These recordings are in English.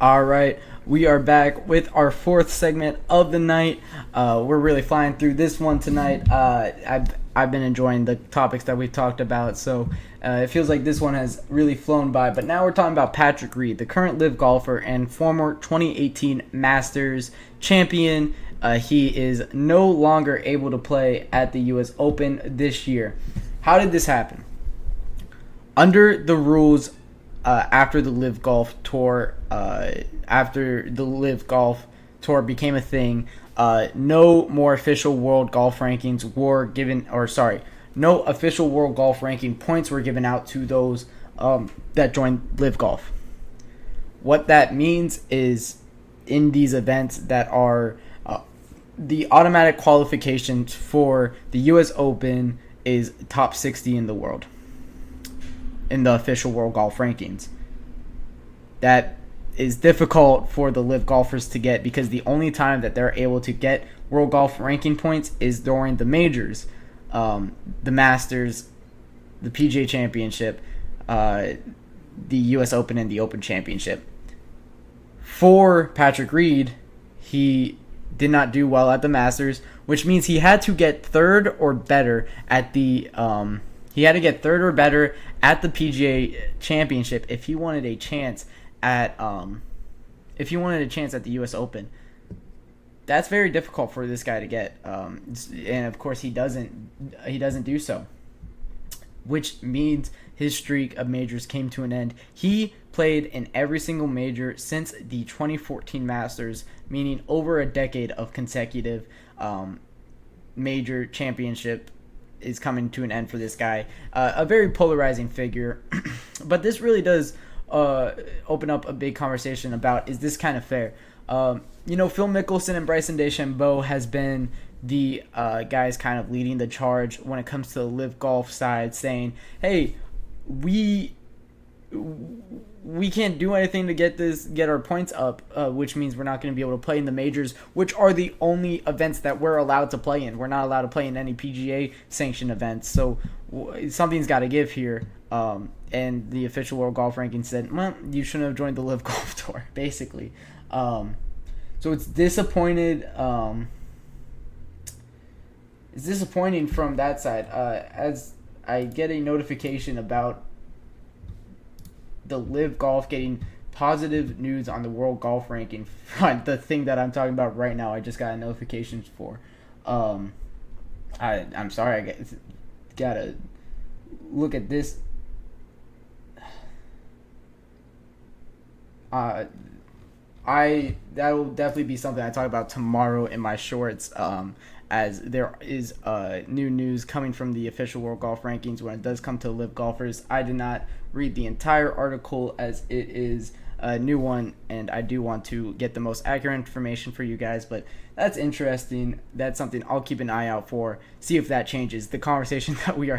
All right, we are back with our fourth segment of the night. We're really flying through this one tonight. I've been enjoying the topics that we've talked about, so it feels like this one has really flown by. But now we're talking about Patrick Reed, the current LIV golfer and former 2018 Masters champion. He is no longer able to play at the U.S. Open this year. How did this happen? Under the rules, after the LIV Golf Tour became a thing, no more official world golf rankings were given, no official world golf ranking points were given out to those that joined LIV Golf. What that means is, in these events that are the automatic qualifications for the U.S. Open is top 60 in the world in the official world golf rankings. That is difficult for the LIV golfers to get because the only time that they're able to get world golf ranking points is during the majors, the Masters, the PGA Championship, the U.S. Open, and the Open Championship. For Patrick Reed, he did not do well at the Masters, which means he had to get third or better at the PGA Championship if he wanted a chance at the U.S. Open. That's very difficult for this guy to get, and of course he doesn't do so, which means his streak of majors came to an end. He played in every single major since the 2014 Masters, meaning over a decade of consecutive major championship is coming to an end for this guy. A very polarizing figure, but this really does open up a big conversation about, is this kind of fair? Phil Mickelson and Bryson DeChambeau has been the guys kind of leading the charge when it comes to the LIV Golf side, saying, hey, we can't do anything to get our points up, which means we're not going to be able to play in the majors, which are the only events that we're allowed to play in. We're not allowed to play in any PGA sanctioned events, so something's got to give here. And the official world golf ranking said, well, you shouldn't have joined the LIV Golf Tour, basically. So it's disappointed. It's disappointing from that side. As I get a notification about the LIV Golf getting positive news on the world golf ranking front, the thing that I'm talking about right now, I just got a notification for. I'm sorry, I gotta look at this. That will definitely be something I talk about tomorrow in my shorts, as there is new news coming from the official world golf rankings when it does come to LIV golfers. I did not read the entire article as it is a new one, and I do want to get the most accurate information for you guys, but that's interesting. That's something I'll keep an eye out for, see if that changes. The conversation that we are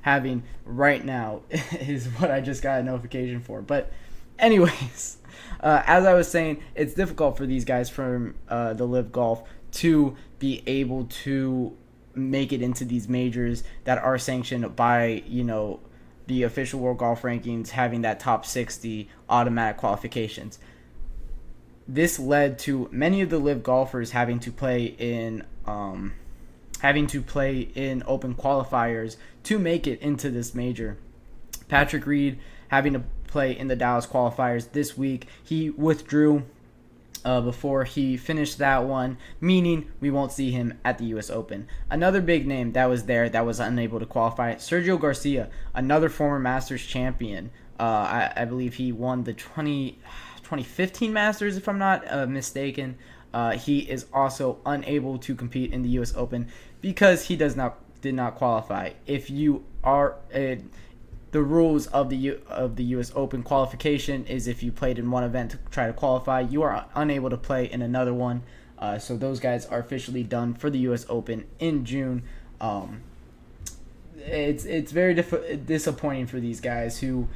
having right now is what I just got a notification for. But anyways, as I was saying, it's difficult for these guys from the LIV Golf to be able to make it into these majors that are sanctioned by, the official world golf rankings having that top 60 automatic qualifications. This led to many of the LIV golfers having to play in open qualifiers to make it into this major. Patrick Reed having to play in the Dallas qualifiers this week. He withdrew before he finished that one, meaning we won't see him at the U.S. Open. Another big name that was there that was unable to qualify, Sergio Garcia, another former Masters champion. I believe he won the 2015 Masters, if I'm not mistaken. He is also unable to compete in the U.S. Open because he did not qualify. If you are the rules of the U.S. Open qualification is if you played in one event to try to qualify, you are unable to play in another one. So those guys are officially done for the U.S. Open in June. It's very disappointing for these guys who,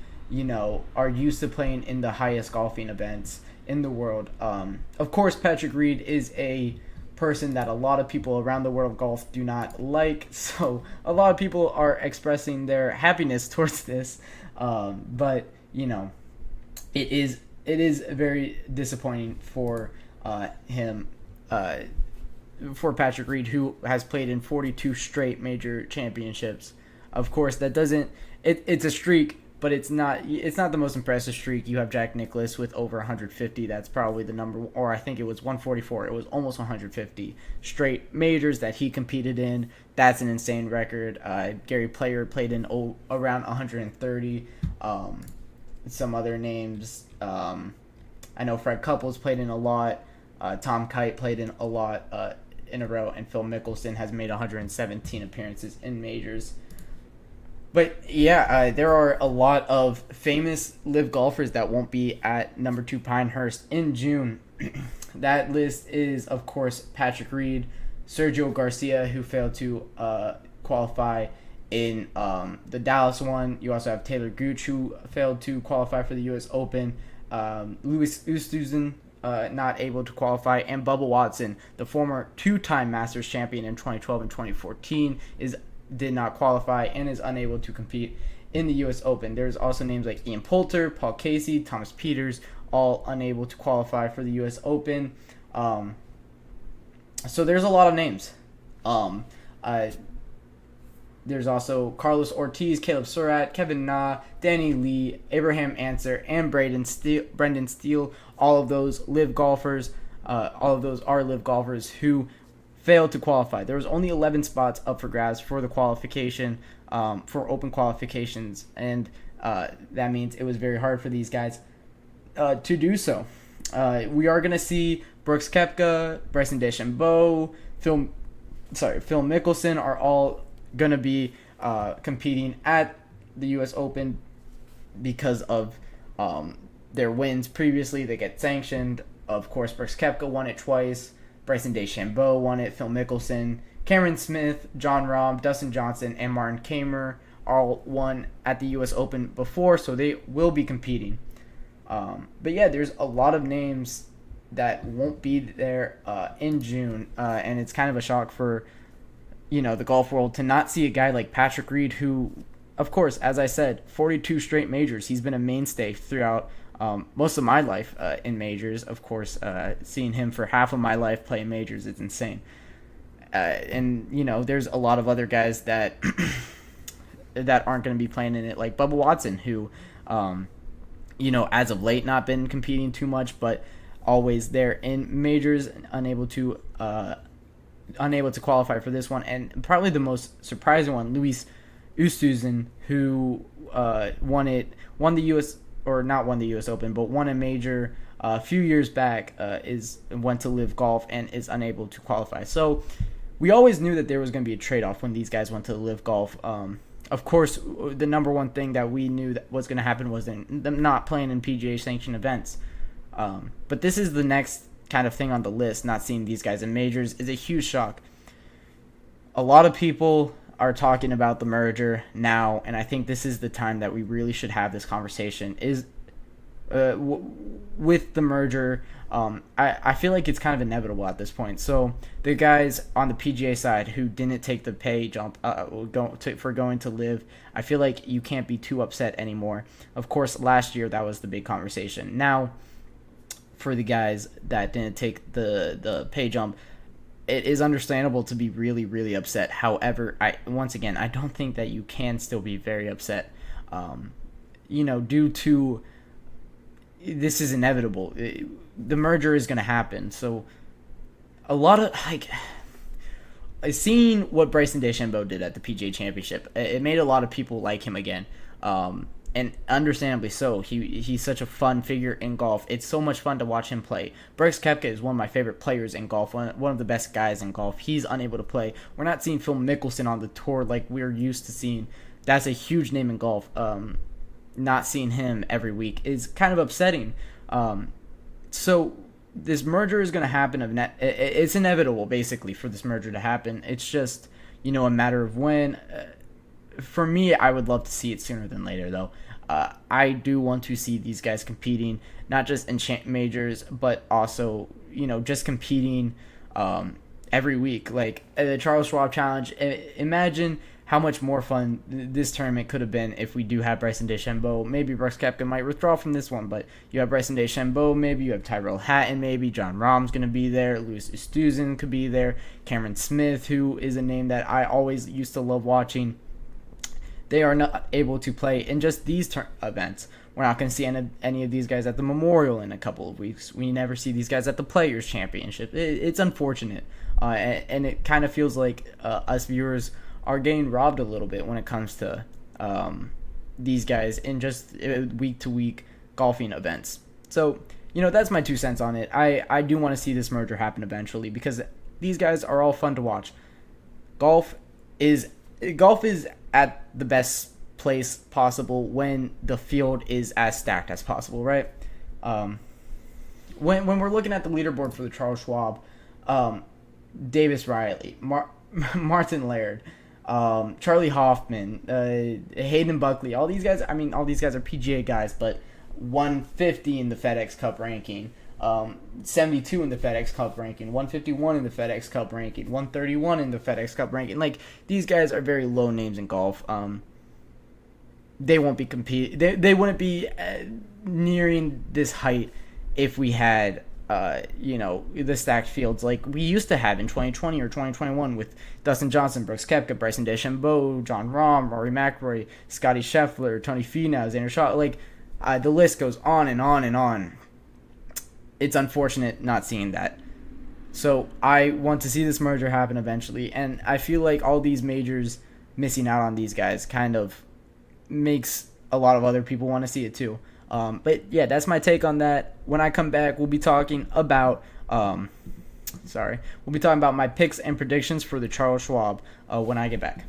are used to playing in the highest golfing events in the world. Of course, Patrick Reed is a person that a lot of people around the world of golf do not like, so a lot of people are expressing their happiness towards this, but it is it is very disappointing for him, for Patrick Reed, who has played in 42 straight major championships. Of course, that doesn't. It's a streak, but it's not. It's not the most impressive streak. You have Jack Nicklaus with over 150. That's probably the number, or I think it was 144. It was almost 150 straight majors that he competed in. That's an insane record. Gary Player played in around 130. Some other names. I know Fred Couples played in a lot. Tom Kite played in a lot in a row, and Phil Mickelson has made 117 appearances in majors. But yeah, there are a lot of famous live golfers that won't be at number 2 Pinehurst in June. That list is, of course, Patrick Reed, Sergio Garcia, who failed to qualify in the Dallas one. You also have Taylor Gooch, who failed to qualify for the U.S. Open. Louis Oosthuizen, not able to qualify, and Bubba Watson, the former 2-time Masters champion in 2012 and 2014, did not qualify and is unable to compete in the U.S. Open. There's also names like Ian Poulter, Paul Casey, Thomas Peters, all unable to qualify for the U.S. Open. So there's a lot of names. There's also Carlos Ortiz, Caleb Surratt, Kevin Na, Danny Lee, Abraham Ancer, and Brendan Steele. All of those live golfers. All of those are live golfers who failed to qualify. There was only 11 spots up for grabs for the qualification, for open qualifications, and that means it was very hard for these guys to do so. We are going to see Brooks Koepka, Bryson DeChambeau, Phil Mickelson are all going to be competing at the U.S. Open because of their wins previously. They get sanctioned. Of course, Brooks Koepka won it twice. Bryson DeChambeau won it. Phil Mickelson, Cameron Smith, John Rahm, Dustin Johnson, and Martin Kaymer all won at the U.S. Open before, so they will be competing. But yeah, there's a lot of names that won't be there in June, and it's kind of a shock for the golf world to not see a guy like Patrick Reed, who, of course, as I said, 42 straight majors. He's been a mainstay throughout most of my life in majors. Of course, seeing him for half of my life play majors, it's insane. And there's a lot of other guys that that aren't going to be playing in it, like Bubba Watson, who as of late not been competing too much, but always there in majors, unable to qualify for this one. And probably the most surprising one, Louis Oosthuizen, who won the U.S. or not won the U.S. Open, but won a major a few years back, went to live golf and is unable to qualify. So we always knew that there was going to be a trade-off when these guys went to live golf. Of course, the number one thing that we knew that was going to happen was them not playing in PGA sanctioned events. But this is the next kind of thing on the list. Not seeing these guys in majors is a huge shock. A lot of people are talking about the merger now, and I think this is the time that we really should have this conversation. With the merger, I feel like it's kind of inevitable at this point. So the guys on the PGA side who didn't take the pay jump for going to live, I feel like you can't be too upset anymore. Of course, last year that was the big conversation. Now, for the guys that didn't take the pay jump, it is understandable to be really, really upset. However, I don't think that you can still be very upset, due to this is inevitable. The merger is going to happen. So a lot of, seeing what Bryson DeChambeau did at the PGA Championship, it made a lot of people like him again. And understandably so. He's such a fun figure in golf. It's so much fun to watch him play. Brooks Koepka is one of my favorite players in golf, one of the best guys in golf. He's unable to play. We're not seeing Phil Mickelson on the tour like we're used to seeing. That's a huge name in golf. Not seeing him every week is kind of upsetting. So this merger is going to happen. It's inevitable, basically, for this merger to happen. It's just, a matter of when. For me, I would love to see it sooner than later, though. I do want to see these guys competing, not just in majors, but also, just competing every week. Like the Charles Schwab Challenge, imagine how much more fun this tournament could have been if we do have Bryson DeChambeau. Maybe Brooks Koepka might withdraw from this one, but you have Bryson DeChambeau, maybe you have Tyrell Hatton, maybe John Rahm's going to be there, Louis Oosthuizen could be there, Cameron Smith, who is a name that I always used to love watching. They are not able to play in just these events. We're not going to see any of these guys at the Memorial in a couple of weeks. We never see these guys at the Players' Championship. It's unfortunate, and it kind of feels like us viewers are getting robbed a little bit when it comes to these guys in just week-to-week golfing events. So, that's my 2 cents on it. I do want to see this merger happen eventually because these guys are all fun to watch. Golf is at the best place possible when the field is as stacked as possible, right? When we're looking at the leaderboard for the Charles Schwab, Davis Riley, Martin Laird, Charlie Hoffman, Hayden Buckley, all these guys are PGA guys, but 150 in the FedEx Cup ranking, 72 in the FedEx Cup ranking, 151 in the FedEx Cup ranking, 131 in the FedEx Cup ranking. Like, these guys are very low names in golf. They won't be They wouldn't be nearing this height if we had the stacked fields like we used to have in 2020 or 2021 with Dustin Johnson, Brooks Koepka, Bryson DeChambeau, John Rahm, Rory McIlroy, Scotty Scheffler, Tony Finau, Xander Schauffele. Like, the list goes on and on and on. It's unfortunate not seeing that. So I want to see this merger happen eventually, and I feel like all these majors missing out on these guys kind of makes a lot of other people want to see it too. But yeah, that's my take on that. When I come back, we'll be talking about my picks and predictions for the Charles Schwab when I get back.